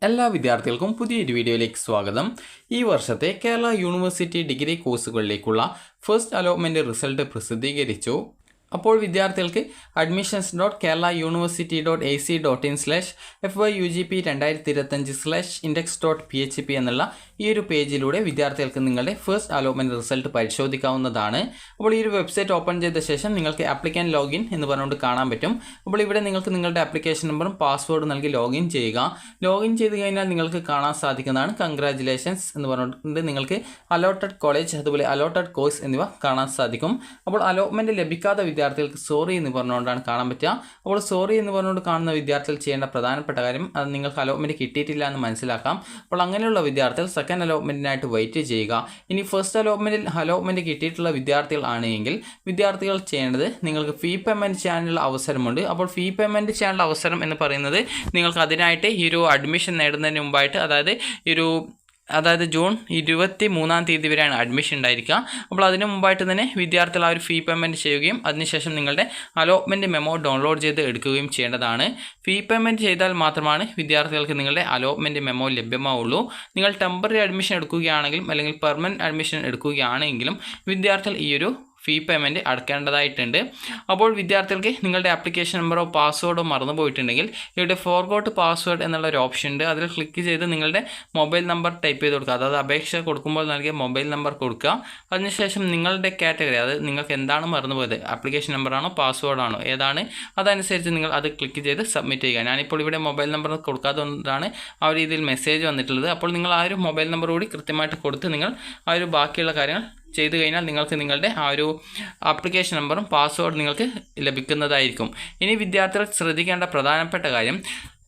എല്ലാ വിദ്യാർത്ഥികൾക്കും പുതിയൊരു വീഡിയോയിലേക്ക് സ്വാഗതം. ഈ വർഷത്തെ കേരള യൂണിവേഴ്സിറ്റി ഡിഗ്രി കോഴ്സുകളിലേക്കുള്ള ഫസ്റ്റ് അലോട്ട്മെൻറ്റ് റിസൾട്ട് പ്രസിദ്ധീകരിച്ചു. അപ്പോൾ വിദ്യാർത്ഥികൾക്ക് admissions.keralauniversity.ac.in/fyugp 2025/index.php എന്നുള്ള ഈ ഒരു പേജിലൂടെ വിദ്യാർത്ഥികൾക്ക് നിങ്ങളുടെ ഫസ്റ്റ് അലോട്ട്മെൻറ്റ് റിസൾട്ട് പരിശോധിക്കാവുന്നതാണ്. അപ്പോൾ ഈ ഒരു വെബ്സൈറ്റ് ഓപ്പൺ ചെയ്ത ശേഷം നിങ്ങൾക്ക് ആപ്ലിക്കൻ്റ് ലോഗിൻ എന്ന് പറഞ്ഞുകൊണ്ട് കാണാൻ പറ്റും. അപ്പോൾ ഇവിടെ നിങ്ങൾക്ക് നിങ്ങളുടെ ആപ്ലിക്കേഷൻ നമ്പറും പാസ്വേഡും നൽകി ലോഗിൻ ചെയ്യുക. ലോഗിൻ ചെയ്ത് കഴിഞ്ഞാൽ നിങ്ങൾക്ക് കാണാൻ സാധിക്കുന്നതാണ് കൺഗ്രാജുലേഷൻസ് എന്ന് പറഞ്ഞുകൊണ്ട് നിങ്ങൾക്ക് അലോട്ടഡ് കോളേജ് അതുപോലെ അലോട്ടഡ് കോഴ്സ് എന്നിവ കാണാൻ സാധിക്കും. അപ്പോൾ അലോട്ട്മെൻറ്റ് ലഭിക്കാത്ത വിദ്യാർത്ഥികൾക്ക് സോറി എന്ന് പറഞ്ഞുകൊണ്ടാണ് കാണാൻ പറ്റുക. അപ്പോൾ സോറി എന്ന് പറഞ്ഞുകൊണ്ട് കാണുന്ന വിദ്യാർത്ഥികൾ ചെയ്യേണ്ട പ്രധാനപ്പെട്ട കാര്യം അത് നിങ്ങൾക്ക് അലോട്ട്മെൻറ്റ് കിട്ടിയിട്ടില്ല എന്ന് മനസ്സിലാക്കാം. അപ്പോൾ അങ്ങനെയുള്ള വിദ്യാർത്ഥികൾ സെക്കൻഡ് അലോട്ട്മെൻറ്റിനായിട്ട് വെയിറ്റ് ചെയ്യുക. ഇനി ഫസ്റ്റ് അലോട്ട്മെൻറ്റ് കിട്ടിയിട്ടുള്ള വിദ്യാർത്ഥികൾ ആണെങ്കിൽ വിദ്യാർത്ഥികൾ ചെയ്യേണ്ടത് നിങ്ങൾക്ക് ഫീ പേയ്മെൻറ്റ് ചെയ്യാനുള്ള അവസരമുണ്ട്. അപ്പോൾ ഫീ പേയ്മെൻറ്റ് ചെയ്യാനുള്ള അവസരം എന്ന് പറയുന്നത് നിങ്ങൾക്ക് അതിനായിട്ട് ഈ ഒരു അഡ്മിഷൻ നേടുന്നതിന് മുമ്പായിട്ട് അതായത് ജൂൺ 23-ാം തീയതി വരെയാണ് അഡ്മിഷൻ ഉണ്ടായിരിക്കുക. അപ്പോൾ അതിന് മുമ്പായിട്ട് തന്നെ വിദ്യാർത്ഥികൾ ആ ഒരു ഫീ പേയ്മെൻറ്റ് ചെയ്യുകയും അതിനുശേഷം നിങ്ങളുടെ അലോട്ട്മെൻറ്റ് മെമ്മോ ഡൗൺലോഡ് ചെയ്ത് എടുക്കുകയും ചെയ്യേണ്ടതാണ്. ഫീ പേയ്മെൻറ്റ് ചെയ്താൽ മാത്രമാണ് വിദ്യാർത്ഥികൾക്ക് നിങ്ങളുടെ അലോട്ട്മെൻറ്റ് മെമ്മോ ലഭ്യമാവുള്ളൂ. നിങ്ങൾ ടെമ്പററി അഡ്മിഷൻ എടുക്കുകയാണെങ്കിലും അല്ലെങ്കിൽ പെർമനൻറ്റ് അഡ്മിഷൻ എടുക്കുകയാണെങ്കിലും വിദ്യാർത്ഥികൾ ഈ ഒരു ഫീ പേയ്മെൻറ്റ് അടയ്ക്കേണ്ടതായിട്ടുണ്ട്. അപ്പോൾ വിദ്യാർത്ഥികൾക്ക് നിങ്ങളുടെ ആപ്ലിക്കേഷൻ നമ്പറോ പാസ്വേഡോ മറന്നു പോയിട്ടുണ്ടെങ്കിൽ ഇവിടെ ഫോർഗോട്ട് പാസ്വേഡ് എന്നുള്ള ഒരു ഓപ്ഷൻ ഉണ്ട്. അതിൽ ക്ലിക്ക് ചെയ്ത് നിങ്ങളുടെ മൊബൈൽ നമ്പർ ടൈപ്പ് ചെയ്ത് കൊടുക്കുക. അതായത് അപേക്ഷ കൊടുക്കുമ്പോൾ നൽകിയ മൊബൈൽ നമ്പർ കൊടുക്കുക. അതിനുശേഷം നിങ്ങളുടെ കാറ്റഗറി, അതായത് നിങ്ങൾക്ക് എന്താണ് മറന്നുപോയത്, ആപ്ലിക്കേഷൻ നമ്പറാണോ പാസ്വേഡാണോ ഏതാണ്, അതനുസരിച്ച് നിങ്ങൾ അത് ക്ലിക്ക് ചെയ്ത് സബ്മിറ്റ് ചെയ്യുക. ഞാനിപ്പോൾ ഇവിടെ മൊബൈൽ നമ്പർ കൊടുക്കാത്തതുകൊണ്ടാണ് ആ ഒരു രീതിയിൽ മെസ്സേജ് വന്നിട്ടുള്ളത്. അപ്പോൾ നിങ്ങൾ ആ ഒരു മൊബൈൽ നമ്പർ കൂടി കൃത്യമായിട്ട് കൊടുത്ത് നിങ്ങൾ ആ ഒരു ബാക്കിയുള്ള കാര്യങ്ങൾ ചെയ്തു കഴിഞ്ഞാൽ നിങ്ങൾക്ക് നിങ്ങളുടെ ആ ഒരു ആപ്ലിക്കേഷൻ നമ്പറും പാസ്വേഡ് നിങ്ങൾക്ക് ലഭിക്കുന്നതായിരിക്കും. ഇനി വിദ്യാർത്ഥികൾ ശ്രദ്ധിക്കേണ്ട പ്രധാനപ്പെട്ട കാര്യം,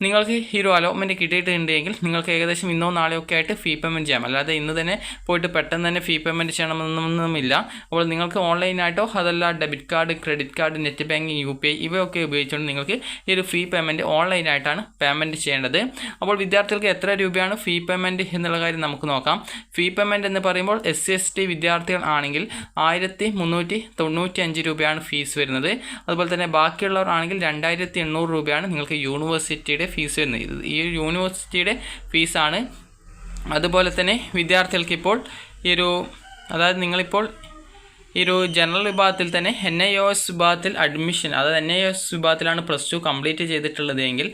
നിങ്ങൾക്ക് ഈ ഒരു അലോട്ട്മെൻറ്റ് കിട്ടിയിട്ടുണ്ടെങ്കിൽ നിങ്ങൾക്ക് ഏകദേശം ഇന്നോ നാളെയോ ഒക്കെ ആയിട്ട് ഫീ പേയ്മെൻറ്റ് ചെയ്യാം. അല്ലാതെ ഇന്ന് തന്നെ പോയിട്ട് പെട്ടെന്ന് തന്നെ ഫീ പേയ്മെൻറ്റ് ചെയ്യണമെന്നൊന്നുമില്ല. അപ്പോൾ നിങ്ങൾക്ക് ഓൺലൈനായിട്ടോ അതല്ല debit card, credit card, net banking, UPI ഇവയൊക്കെ ഉപയോഗിച്ചുകൊണ്ട് നിങ്ങൾക്ക് ഈ ഒരു ഫീ പേയ്മെൻറ്റ് ഓൺലൈനായിട്ടാണ് പേയ്മെൻറ്റ് ചെയ്യേണ്ടത്. അപ്പോൾ വിദ്യാർത്ഥികൾക്ക് എത്ര രൂപയാണ് ഫീ പേയ്മെൻറ്റ് എന്നുള്ള കാര്യം നമുക്ക് നോക്കാം. ഫീ പേയ്മെൻറ്റ് എന്ന് പറയുമ്പോൾ SC/ST വിദ്യാർത്ഥികൾ ആണെങ്കിൽ 1395 രൂപയാണ് ഫീസ് വരുന്നത്. അതുപോലെ തന്നെ ബാക്കിയുള്ളവർ ആണെങ്കിൽ 2800 രൂപയാണ് നിങ്ങൾക്ക് യൂണിവേഴ്സിറ്റിയുടെ ഫീസ് വരുന്നത്. ഈ യൂണിവേഴ്സിറ്റിയുടെ ഫീസാണ്. അതുപോലെ തന്നെ വിദ്യാർത്ഥികൾക്ക് ഇപ്പോൾ നിങ്ങളിപ്പോൾ ഈ ഒരു ജനറൽ വിഭാഗത്തിൽ തന്നെ NIOS വിഭാഗത്തിൽ അഡ്മിഷൻ, അതായത് NIOS വിഭാഗത്തിലാണ് +2 കംപ്ലീറ്റ് ചെയ്തിട്ടുള്ളതെങ്കിൽ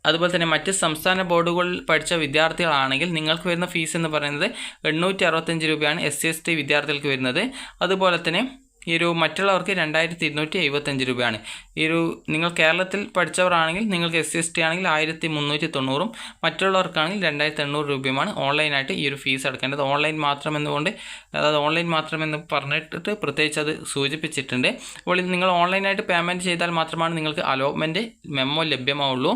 അതുപോലെ തന്നെ മറ്റ് സംസ്ഥാന ബോർഡുകളിൽ പഠിച്ച വിദ്യാർത്ഥികളാണെങ്കിൽ നിങ്ങൾക്ക് വരുന്ന ഫീസ് എന്ന് പറയുന്നത് 865 രൂപയാണ് SC/ST വിദ്യാർത്ഥികൾക്ക് വരുന്നത്. അതുപോലെ തന്നെ ഈ ഒരു മറ്റുള്ളവർക്ക് 2275 രൂപയാണ്. നിങ്ങൾ കേരളത്തിൽ പഠിച്ചവരാണെങ്കിൽ നിങ്ങൾക്ക് SC/ST ആണെങ്കിൽ 1390 മറ്റുള്ളവർക്കാണെങ്കിൽ 2800 രൂപയുമാണ് ഓൺലൈനായിട്ട് ഈ ഒരു ഫീസ് അടക്കേണ്ടത്. ഓൺലൈൻ മാത്രമെന്ന് പറഞ്ഞിട്ട് പ്രത്യേകിച്ച് അത് സൂചിപ്പിച്ചിട്ടുണ്ട്. അപ്പോൾ നിങ്ങൾ ഓൺലൈനായിട്ട് പേയ്മെൻറ്റ് ചെയ്താൽ മാത്രമാണ് നിങ്ങൾക്ക് അലോട്ട്മെൻറ്റ് മെമ്മോ ലഭ്യമാവുള്ളൂ.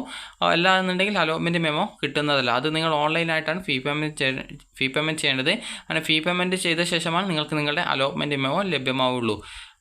അല്ല എന്നുണ്ടെങ്കിൽ അലോട്ട്മെൻറ്റ് മെമ്മോ കിട്ടുന്നതല്ല. അത് നിങ്ങൾ ഓൺലൈനായിട്ടാണ് ഫീ പേയ്മെൻറ്റ് ചെയ്യേണ്ടത്. അങ്ങനെ ഫീ പേയ്മെൻറ്റ് ചെയ്ത ശേഷമാണ് നിങ്ങൾക്ക് നിങ്ങളുടെ അലോട്ട്മെൻറ്റ് മെമ്മോ ലഭ്യമാവുള്ളൂ.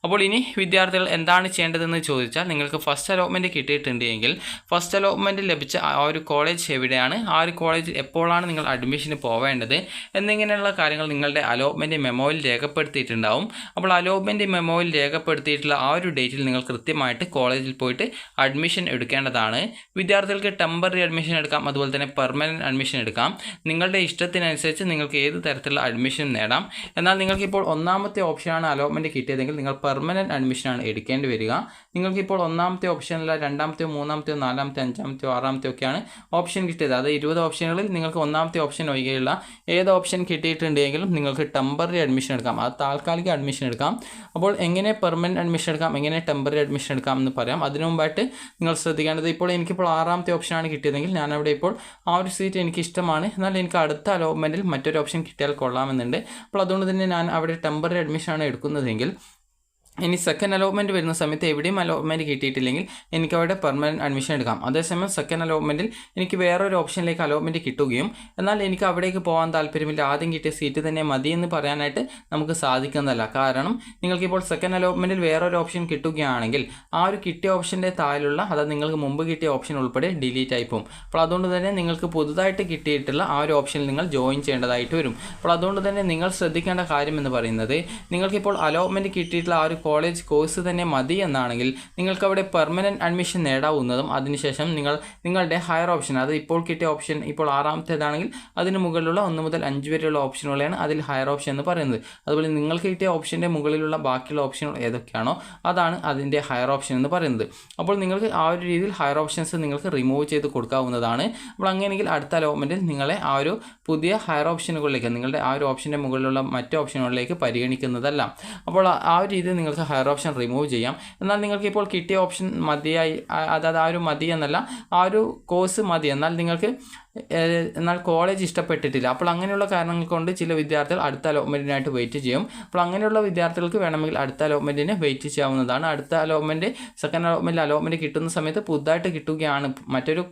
അപ്പോൾ ഇനി വിദ്യാർത്ഥികൾ എന്താണ് ചെയ്യേണ്ടതെന്ന് ചോദിച്ചാൽ, നിങ്ങൾക്ക് ഫസ്റ്റ് അലോട്ട്മെൻറ്റ് കിട്ടിയിട്ടുണ്ടെങ്കിൽ ഫസ്റ്റ് അലോട്ട്മെൻറ്റ് ലഭിച്ച ആ ഒരു കോളേജ് എവിടെയാണ്, ആ ഒരു കോളേജിൽ എപ്പോഴാണ് നിങ്ങൾ അഡ്മിഷന് പോവേണ്ടത് എന്നിങ്ങനെയുള്ള കാര്യങ്ങൾ നിങ്ങളുടെ അലോട്ട്മെൻറ്റ് മെമ്മോയിൽ രേഖപ്പെടുത്തിയിട്ടുണ്ടാവും. അപ്പോൾ അലോട്ട്മെൻറ്റ് മെമ്മോയിൽ രേഖപ്പെടുത്തിയിട്ടുള്ള ആ ഒരു ഡേറ്റിൽ നിങ്ങൾ കൃത്യമായിട്ട് കോളേജിൽ പോയിട്ട് അഡ്മിഷൻ എടുക്കേണ്ടതാണ്. വിദ്യാർത്ഥികൾക്ക് ടെമ്പററി അഡ്മിഷൻ എടുക്കാം, അതുപോലെ തന്നെ പെർമനൻറ്റ് അഡ്മിഷൻ എടുക്കാം. നിങ്ങളുടെ ഇഷ്ടത്തിനനുസരിച്ച് നിങ്ങൾക്ക് ഏത് തരത്തിലുള്ള അഡ്മിഷൻ നേടാം. എന്നാൽ നിങ്ങൾക്കിപ്പോൾ ഒന്നാമത്തെ ഓപ്ഷനാണ് അലോട്ട്മെൻറ്റ് കിട്ടിയതെങ്കിൽ നിങ്ങൾ പെർമനൻറ്റ് അഡ്മിഷനാണ് എടുക്കേണ്ടി വരിക. നിങ്ങൾക്കിപ്പോൾ ഒന്നാമത്തെ ഓപ്ഷനല്ല രണ്ടാമത്തെയോ മൂന്നാമത്തെയോ നാലാമത്തെയോ അഞ്ചാമത്തെയോ ആറാമത്തെയോ ഒക്കെയാണ് ഓപ്ഷൻ കിട്ടിയത്. അത് 20 ഓപ്ഷനുകളിൽ നിങ്ങൾക്ക് ഒന്നാമത്തെ ഓപ്ഷൻ ഒഴികെയുള്ള ഏത് ഓപ്ഷൻ കിട്ടിയിട്ടുണ്ടെങ്കിലും നിങ്ങൾക്ക് ടെമ്പററി അഡ്മിഷൻ എടുക്കാം, അത് താൽക്കാലിക അഡ്മിഷൻ എടുക്കാം. അപ്പോൾ എങ്ങനെ പെർമനൻറ്റ് അഡ്മിഷൻ എടുക്കാം, എങ്ങനെ ടെമ്പററി അഡ്മിഷൻ എടുക്കാം എന്ന് പറയാം. അതിനു മുമ്പായിട്ട് നിങ്ങൾ ശ്രദ്ധിക്കേണ്ടത്, എനിക്കിപ്പോൾ ആറാമത്തെ ഓപ്ഷനാണ് കിട്ടിയതെങ്കിൽ ഞാനവിടെ ഇപ്പോൾ ആ ഒരു സീറ്റ് എനിക്ക് ഇഷ്ടമാണ്, എന്നാൽ എനിക്ക് അടുത്ത അലോട്ട്മെൻറ്റിൽ മറ്റൊരു ഓപ്ഷൻ കിട്ടിയാൽ കൊള്ളാമെന്നുണ്ട്. അപ്പോൾ അതുകൊണ്ട് തന്നെ ഞാൻ അവിടെ ടെമ്പററി അഡ്മിഷനാണ് എടുക്കുന്നതെങ്കിൽ ഇനി സെക്കൻഡ് അലോട്ട്മെൻറ്റ് വരുന്ന സമയത്ത് എവിടെയും അലോട്ട്മെൻറ്റ് കിട്ടിയിട്ടില്ലെങ്കിൽ എനിക്ക് അവിടെ പെർമനൻറ്റ് അഡ്മിഷൻ എടുക്കാം. അതേസമയം സെക്കൻഡ് അലോട്ട്മെൻറ്റിൽ എനിക്ക് വേറൊരു ഓപ്ഷനിലേക്ക് അലോട്ട്മെൻറ്റ് കിട്ടുകയും എന്നാൽ എനിക്ക് അവിടേക്ക് പോകാൻ താല്പര്യമില്ല, ആദ്യം കിട്ടിയ സീറ്റ് തന്നെ മതി എന്ന് പറയാനായിട്ട് നമുക്ക് സാധിക്കുന്നതല്ല. കാരണം നിങ്ങൾക്കിപ്പോൾ സെക്കൻഡ് അലോട്ട്മെൻറ്റിൽ വേറൊരു ഓപ്ഷൻ കിട്ടുകയാണെങ്കിൽ ആ ഒരു കിട്ടിയ ഓപ്ഷൻ്റെ താഴെയുള്ള, അതായത് നിങ്ങൾക്ക് മുമ്പ് കിട്ടിയ ഓപ്ഷൻ ഉൾപ്പെടെ ഡിലീറ്റ് ആയി പോകും. അപ്പോൾ അതുകൊണ്ട് തന്നെ നിങ്ങൾക്ക് പുതുതായിട്ട് കിട്ടിയിട്ടുള്ള ആ ഒരു ഓപ്ഷനിൽ നിങ്ങൾ ജോയിൻ ചെയ്യേണ്ടതായിട്ട് വരും. അപ്പോൾ അതുകൊണ്ട് തന്നെ നിങ്ങൾ ശ്രദ്ധിക്കേണ്ട കാര്യം എന്ന് പറയുന്നത്, നിങ്ങൾക്കിപ്പോൾ അലോട്ട്മെൻറ്റ് കിട്ടിയിട്ടുള്ള ആ ഒരു കോളേജ് കോഴ്സ് തന്നെ മതി എന്നാണെങ്കിൽ നിങ്ങൾക്ക് അവിടെ പെർമനൻറ്റ് അഡ്മിഷൻ നേടാവുന്നതും അതിനുശേഷം നിങ്ങളുടെ ഹയർ ഓപ്ഷൻ, അത് ഇപ്പോൾ കിട്ടിയ ഓപ്ഷൻ ഇപ്പോൾ 6ാമത്തേതാണെങ്കിൽ അതിന് മുകളിലുള്ള 1 മുതൽ 5 വരെയുള്ള ഓപ്ഷനുകളെയാണ് അതിൽ ഹയർ ഓപ്ഷൻ എന്ന് പറയുന്നത്. അതുപോലെ നിങ്ങൾക്ക് കിട്ടിയ ഓപ്ഷൻ്റെ മുകളിലുള്ള ബാക്കിയുള്ള ഓപ്ഷനുകൾ ഏതൊക്കെയാണോ അതാണ് അതിൻ്റെ ഹയർ ഓപ്ഷൻ എന്ന് പറയുന്നത്. അപ്പോൾ നിങ്ങൾക്ക് ആ ഒരു രീതിയിൽ ഹയർ ഓപ്ഷൻസ് നിങ്ങൾക്ക് റിമൂവ് ചെയ്ത് കൊടുക്കാവുന്നതാണ്. അപ്പോൾ അങ്ങനെയെങ്കിൽ അടുത്ത അലോട്ട്മെൻറ്റിൽ നിങ്ങളെ ആ ഒരു പുതിയ ഹയർ ഓപ്ഷനുകളിലേക്ക്, നിങ്ങളുടെ ആ ഒരു ഓപ്ഷൻ്റെ മുകളിലുള്ള മറ്റ് ഓപ്ഷനുകളിലേക്ക് പരിഗണിക്കുന്നതല്ല. അപ്പോൾ ആ ഒരു രീതിയിൽ നിങ്ങൾക്ക് ഹയർ ഓപ്ഷൻ റിമൂവ് ചെയ്യാം. എന്നാൽ നിങ്ങൾക്ക് ഇപ്പോൾ കിട്ടിയ ഓപ്ഷൻ മതിയായി, അതായത് ആ ഒരു മതി എന്നല്ല, ആ ഒരു കോഴ്സ് മതി, എന്നാൽ കോളേജ് ഇഷ്ടപ്പെട്ടിട്ടില്ല. അപ്പോൾ അങ്ങനെയുള്ള കാരണങ്ങൾ കൊണ്ട് ചില വിദ്യാർത്ഥികൾ അടുത്ത അലോട്ട്മെൻറ്റിനായിട്ട് വെയിറ്റ് ചെയ്യും. അപ്പോൾ അങ്ങനെയുള്ള വിദ്യാർത്ഥികൾക്ക് വേണമെങ്കിൽ അടുത്ത അലോട്ട്മെൻറ്റിന് വെയിറ്റ് ചെയ്യാവുന്നതാണ്. അടുത്ത അലോട്ട്മെൻറ്റ്, സെക്കൻഡ് അലോട്ട്മെൻറ്റ് കിട്ടുന്ന സമയത്ത് പുതുതായിട്ട് കിട്ടുകയാണ്, മറ്റൊരു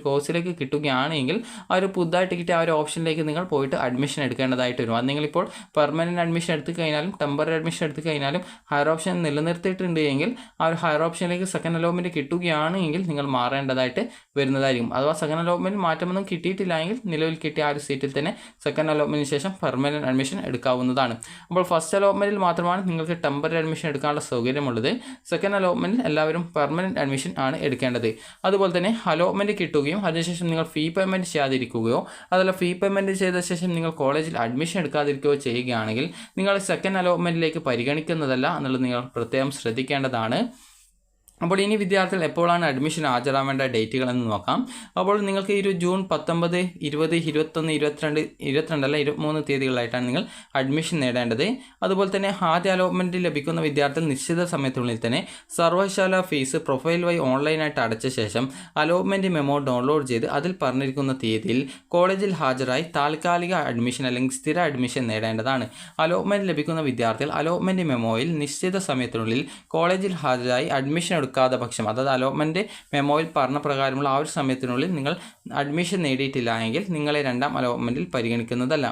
കോഴ്സിലേക്ക് കിട്ടുകയാണെങ്കിൽ ആ ഒരു പുതുതായിട്ട് കിട്ടിയ ആ ഒരു ഓപ്ഷനിലേക്ക് നിങ്ങൾ പോയിട്ട് അഡ്മിഷൻ എടുക്കേണ്ടതായിട്ട് വരും. അത് നിങ്ങളിപ്പോൾ പെർമനൻറ്റ് അഡ്മിഷൻ എടുത്തു കഴിഞ്ഞാലും ടെമ്പററി അഡ്മിഷൻ എടുത്തു കഴിഞ്ഞാലും ഹയർ ഓപ്ഷൻ നിലനിർത്തിയിട്ടുണ്ട് എങ്കിൽ ആ ഒരു ഹയർ ഓപ്ഷനിലേക്ക് സെക്കൻഡ് അലോട്ട്മെൻറ്റ് കിട്ടുകയാണെങ്കിൽ നിങ്ങൾ മാറേണ്ടതായിട്ട് വരുന്നതായിരിക്കും. അഥവാ സെക്കൻഡ് അലോട്ട്മെൻറ്റ് മാറ്റമൊന്നും കിട്ടിയിട്ടില്ല എങ്കിൽ നിലവിൽ കിട്ടിയ ആ ഒരു സീറ്റിൽ തന്നെ സെക്കൻഡ് അലോട്ട്മെൻറ്റിന് ശേഷം പെർമനൻറ്റ് അഡ്മിഷൻ എടുക്കാവുന്നതാണ്. അപ്പോൾ ഫസ്റ്റ് അലോട്ട്മെൻറ്റിൽ മാത്രമാണ് നിങ്ങൾക്ക് ടെമ്പററി അഡ്മിഷൻ എടുക്കാനുള്ള സൗകര്യമുള്ളത്. സെക്കൻഡ് അലോട്ട്മെൻറ്റിൽ എല്ലാവരും പെർമനൻറ്റ് അഡ്മിഷൻ ആണ് എടുക്കേണ്ടത്. അതുപോലെ തന്നെ അലോട്ട്മെൻറ്റ് കിട്ടുകയും അതിനുശേഷം നിങ്ങൾ ഫീ പേയ്മെൻറ്റ് ചെയ്യാതിരിക്കുകയോ അതല്ല ഫീ പേയ്മെൻറ്റ് ചെയ്ത ശേഷം നിങ്ങൾ കോളേജിൽ അഡ്മിഷൻ എടുക്കാതിരിക്കുകയോ ചെയ്യുകയാണെങ്കിൽ നിങ്ങൾ സെക്കൻഡ് അലോട്ട്മെൻറ്റിലേക്ക് പരിഗണിക്കുന്നതല്ല എന്നുള്ളത് നിങ്ങൾ പ്രത്യേകം ശ്രദ്ധിക്കേണ്ടതാണ്. അപ്പോൾ ഇനി വിദ്യാർത്ഥികൾ എപ്പോഴാണ് അഡ്മിഷൻ ഹാജരാവേണ്ട ഡേറ്റുകളെന്ന് നോക്കാം. അപ്പോൾ നിങ്ങൾക്ക് ഈ ഒരു ജൂൺ 19, 20, 21, 23 തീയതികളായിട്ടാണ് നിങ്ങൾ അഡ്മിഷൻ നേടേണ്ടത്. അതുപോലെ തന്നെ ആദ്യ അലോട്ട്മെൻറ്റ് ലഭിക്കുന്ന വിദ്യാർത്ഥികൾ നിശ്ചിത സമയത്തിനുള്ളിൽ തന്നെ സർവകലാശാല ഫീസ് പ്രൊഫൈൽ വഴി ഓൺലൈനായിട്ട് അടച്ച ശേഷം അലോട്ട്മെൻറ്റ് മെമ്മോ ഡൗൺലോഡ് ചെയ്ത് അതിൽ പറഞ്ഞിരിക്കുന്ന തീയതിയിൽ കോളേജിൽ ഹാജരായി താൽക്കാലിക അഡ്മിഷൻ അല്ലെങ്കിൽ സ്ഥിര അഡ്മിഷൻ നേടേണ്ടതാണ്. അലോട്ട്മെൻറ്റ് ലഭിക്കുന്ന വിദ്യാർത്ഥികൾ അലോട്ട്മെൻറ്റ് മെമ്മോയിൽ നിശ്ചിത സമയത്തിനുള്ളിൽ കോളേജിൽ ഹാജരായി അഡ്മിഷൻ എടുക്കാത്ത പക്ഷം, അതായത് അലോട്ട്മെൻറ്റ് മെമ്മോയിൽ പറഞ്ഞ പ്രകാരമുള്ള ആ ഒരു സമയത്തിനുള്ളിൽ നിങ്ങൾ അഡ്മിഷൻ നേടിയിട്ടില്ല എങ്കിൽ നിങ്ങളെ രണ്ടാം അലോട്ട്മെൻറ്റിൽ പരിഗണിക്കുന്നതല്ല.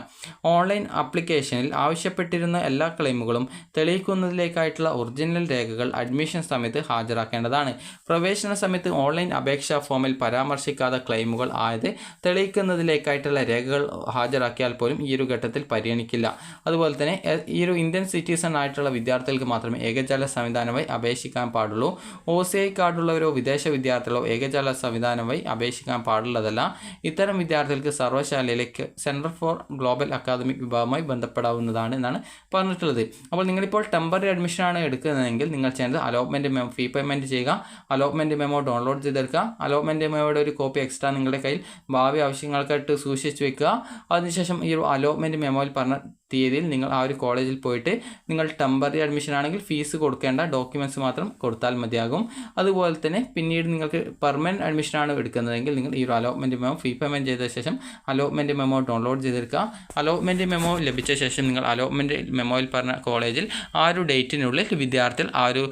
ഓൺലൈൻ ആപ്ലിക്കേഷനിൽ ആവശ്യപ്പെട്ടിരുന്ന എല്ലാ ക്ലെയിമുകളും തെളിയിക്കുന്നതിലേക്കായിട്ടുള്ള ഒറിജിനൽ രേഖകൾ അഡ്മിഷൻ സമയത്ത് ഹാജരാക്കേണ്ടതാണ്. പ്രവേശന സമയത്ത് ഓൺലൈൻ അപേക്ഷാ ഫോമിൽ പരാമർശിക്കാത്ത ക്ലെയിമുകൾ ആയത് തെളിയിക്കുന്നതിലേക്കായിട്ടുള്ള രേഖകൾ ഹാജരാക്കിയാൽ പോലും ഈ ഒരു ഘട്ടത്തിൽ പരിഗണിക്കില്ല. അതുപോലെ തന്നെ ഈ ഒരു ഇന്ത്യൻ സിറ്റിസൺ ആയിട്ടുള്ള വിദ്യാർത്ഥികൾക്ക് മാത്രമേ ഏകജാല സംവിധാനം വഴി അപേക്ഷിക്കാൻ പാടുള്ളൂ. OCI കാർഡുള്ളവരോ വിദേശ വിദ്യാർത്ഥികളോ ഏകജാല സംവിധാനം വഴി അപേക്ഷിക്കാൻ പാടുള്ളതല്ല. ഇത്തരം വിദ്യാർത്ഥികൾക്ക് സർവകലാശാലയിലേക്ക് സെൻറ്റർ ഫോർ ഗ്ലോബൽ അക്കാദമിക് വിഭാഗവുമായി ബന്ധപ്പെടാവുന്നതാണ് എന്നാണ് പറഞ്ഞിട്ടുള്ളത്. അപ്പോൾ നിങ്ങളിപ്പോൾ ടെമ്പററി അഡ്മിഷനാണ് എടുക്കുന്നതെങ്കിൽ നിങ്ങൾ ചെയ്യേണ്ടത് അലോട്ട്മെൻറ്റ് ഫീ പേയ്മെൻറ്റ് ചെയ്യുക, അലോട്ട്മെൻറ്റ് മെമ്മോ ഡൗൺലോഡ് ചെയ്തെടുക്കുക, അലോട്ട്മെൻറ്റ് മെമ്മോയുടെ ഒരു കോപ്പി എക്സ്ട്രാ നിങ്ങളുടെ കയ്യിൽ ഭാവി ആവശ്യങ്ങൾക്കായിട്ട് സൂക്ഷിച്ച് വെക്കുക. അതിനുശേഷം ഈ ഒരു അലോട്ട്മെൻറ്റ് മെമ്മോയിൽ പറഞ്ഞ തീയതിയിൽ നിങ്ങൾ ആ ഒരു കോളേജിൽ പോയിട്ട് നിങ്ങൾ ടെമ്പററി അഡ്മിഷൻ ആണെങ്കിൽ ഫീസ് കൊടുക്കേണ്ട, ഡോക്യുമെൻറ്റ്സ് മാത്രം കൊടുത്താൽ മതിയാകും. അതുപോലെ തന്നെ പിന്നീട് നിങ്ങൾക്ക് പെർമനൻറ്റ് അഡ്മിഷനാണ് എടുക്കുന്നതെങ്കിൽ നിങ്ങൾ ഈ ഒരു അലോട്ട്മെൻറ്റ് മെമ്മോ ഫീ പേയ്മെൻറ്റ് ചെയ്ത ശേഷം അലോട്ട്മെൻറ്റ് മെമ്മോ ഡൗൺലോഡ് ചെയ്തെടുക്കുക. അലോട്ട്മെൻറ്റ് മെമ്മോ ലഭിച്ച ശേഷം നിങ്ങൾ അലോട്ട്മെൻറ്റ് മെമ്മോയിൽ പറഞ്ഞ കോളേജിൽ ആ ഒരു ഡേറ്റിനുള്ളിൽ വിദ്യാർത്ഥികൾ ആ ഒരു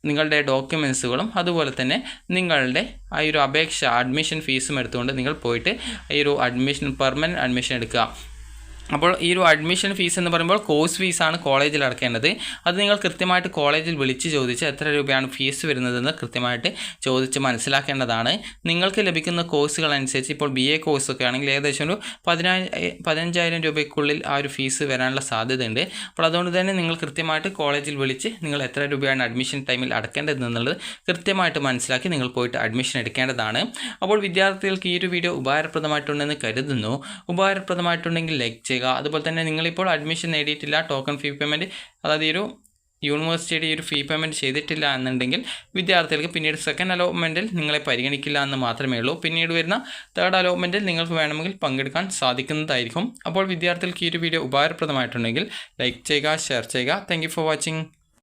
നിങ്ങളുടെ ഡോക്യുമെൻസുകളും അതുപോലെ തന്നെ നിങ്ങളുടെ ആ ഒരു അപേക്ഷ അഡ്മിഷൻ ഫീസും എടുത്തുകൊണ്ട് നിങ്ങൾ പോയിട്ട് ഈ ഒരു പെർമനൻറ്റ് അഡ്മിഷൻ എടുക്കുക. അപ്പോൾ ഈ ഒരു അഡ്മിഷൻ ഫീസ് എന്ന് പറയുമ്പോൾ കോഴ്സ് ഫീസാണ് കോളേജിൽ അടക്കേണ്ടത്. അത് നിങ്ങൾ കൃത്യമായിട്ട് കോളേജിൽ വിളിച്ച് ചോദിച്ച് എത്ര രൂപയാണ് ഫീസ് വരുന്നതെന്ന് കൃത്യമായിട്ട് ചോദിച്ച് മനസ്സിലാക്കേണ്ടതാണ്. നിങ്ങൾക്ക് ലഭിക്കുന്ന കോഴ്സുകൾ അനുസരിച്ച് ഇപ്പോൾ BA കോഴ്സൊക്കെ ആണെങ്കിൽ ഏകദേശം ഒരു 15,000 രൂപയ്ക്കുള്ളിൽ ആ ഒരു ഫീസ് വരാനുള്ള സാധ്യതയുണ്ട്. അപ്പോൾ അതുകൊണ്ട് തന്നെ നിങ്ങൾ കൃത്യമായിട്ട് കോളേജിൽ വിളിച്ച് നിങ്ങൾ എത്ര രൂപയാണ് അഡ്മിഷൻ ടൈമിൽ അടക്കേണ്ടതെന്നുള്ളത് കൃത്യമായിട്ട് മനസ്സിലാക്കി നിങ്ങൾ പോയിട്ട് അഡ്മിഷൻ എടുക്കേണ്ടതാണ്. അപ്പോൾ വിദ്യാർത്ഥികൾക്ക് ഈ ഒരു വീഡിയോ ഉപകാരപ്രദമായിട്ടുണ്ടെന്ന് കരുതുന്നു. ഉപകാരപ്രദമായിട്ടുണ്ടെങ്കിൽ ലൈക്ക് ചെയ്യുക. അതുപോലെ തന്നെ നിങ്ങളിപ്പോൾ അഡ്മിഷൻ നേടിയിട്ടില്ല, ടോക്കൺ ഫീ പേയ്മെൻറ്റ്, അതായത് ഈ ഒരു യൂണിവേഴ്സിറ്റിയുടെ ഈ ഒരു ഫീ പേയ്മെൻറ്റ് ചെയ്തിട്ടില്ല എന്നുണ്ടെങ്കിൽ വിദ്യാർത്ഥികൾക്ക് പിന്നീട് സെക്കൻഡ് അലോട്ട്മെൻറ്റിൽ നിങ്ങളെ പരിഗണിക്കില്ല എന്ന് മാത്രമേ ഉള്ളൂ. പിന്നീട് വരുന്ന തേർഡ് അലോട്ട്മെൻറ്റിൽ നിങ്ങൾക്ക് വേണമെങ്കിൽ പങ്കെടുക്കാൻ സാധിക്കുന്നതായിരിക്കും. അപ്പോൾ വിദ്യാർത്ഥികൾക്ക് ഈ ഒരു വീഡിയോ ഉപകാരപ്രദമായിട്ടുണ്ടെങ്കിൽ ലൈക്ക് ചെയ്യുക, ഷെയർ ചെയ്യുക. Thank you for watching.